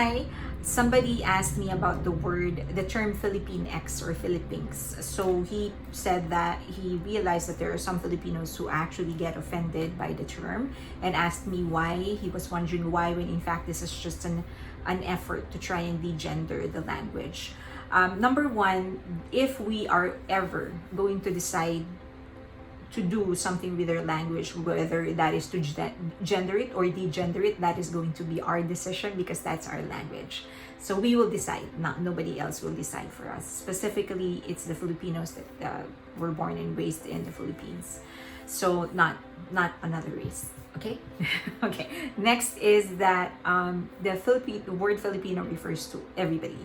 hi. Somebody asked me about the term FilipinX or FilipinX. So he said that he realized that there are some Filipinos who actually get offended by the term and asked me why. He was wondering why, when in fact this is just an effort to try and degender the language. Number one, if we are ever going to decide to do something with their language, whether that is to gender it or degender it, that is going to be our decision because that's our language. So we will decide, nobody else will decide for us. Specifically, it's the Filipinos that were born and raised in the Philippines. So not another race, okay? Okay, next is that the word Filipino refers to everybody,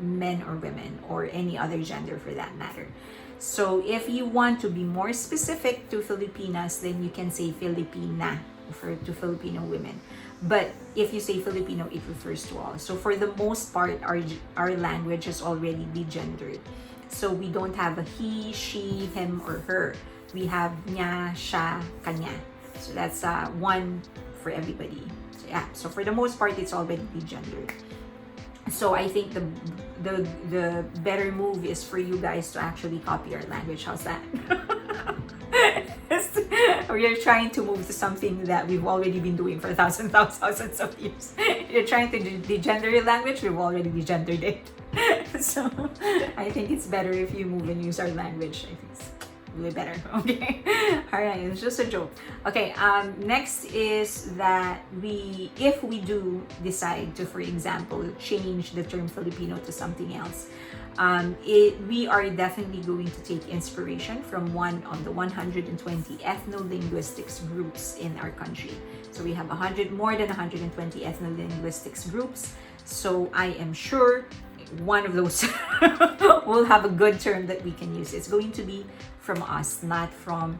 men or women or any other gender for that matter. So if you want to be more specific to Filipinas, then you can say Filipina to Filipino women. But if you say Filipino, it refers to all. So for the most part, our language is already degendered. So we don't have a he, she, him, or her. We have niya, siya, kanya. So that's one for everybody. So yeah, so for the most part, it's already degendered. So I think the better move is for you guys to actually copy our language. How's that? Or you're trying to move to something that we've already been doing for thousands of years. You're trying to degender your language, we've already degendered it. So I think it's better if you move and use our language. I think it's way better. Okay. All right, it's just a joke. Okay, next is that if we do decide to, for example, change the term Filipino to something else, we are definitely going to take inspiration from on the 120 ethno-linguistics groups in our country. So we have more than 120 ethno-linguistics groups. So I am sure one of those will have a good term that we can use. It's going to be from us, not from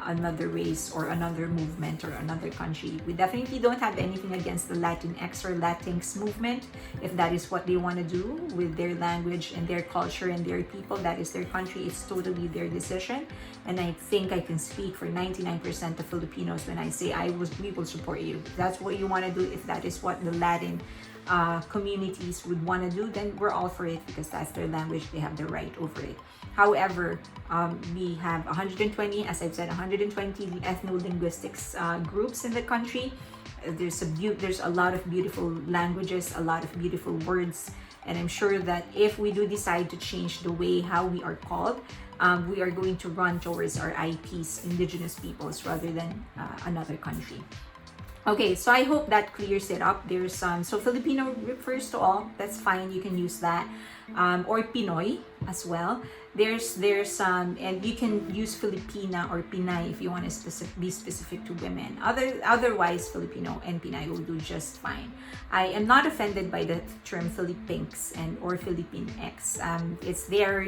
another race or another movement or another country. We definitely don't have anything against the Latinx or Latinx movement. If that is what they want to do with their language and their culture and their people, that is their country. It's totally their decision. And I think I can speak for 99% of Filipinos when I say we will support you. If that's what you want to do, if that is what the Latin communities would want to do, then we're all for it because that's their language. They have the right over it. However, we have 120, as I've said, 120 ethno-linguistics groups in the country. There's a lot of beautiful languages, a lot of beautiful words, and I'm sure that if we do decide to change the way how we are called, we are going to run towards our IPs, indigenous peoples, rather than another country. Okay, so I hope that clears it up. There's so Filipino refers to all. That's fine. You can use that, or Pinoy as well. There's and you can use Filipina or Pinay if you want to be specific to women. Otherwise, Filipino and Pinay will do just fine. I am not offended by the term FilipinX or FilipinX. It's there,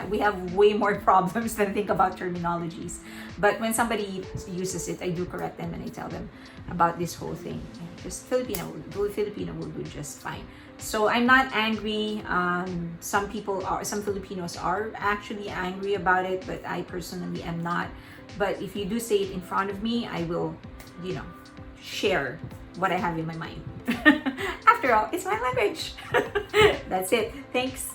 we have way more problems than think about terminologies. But when somebody uses it, I do correct them and I tell them about this whole thing. Just Filipino will do just fine. So I'm not angry. Some Filipinos are actually angry about it, but I personally am not. But if you do say it in front of me, I will, share what I have in my mind. After all, it's my language. That's it. Thanks.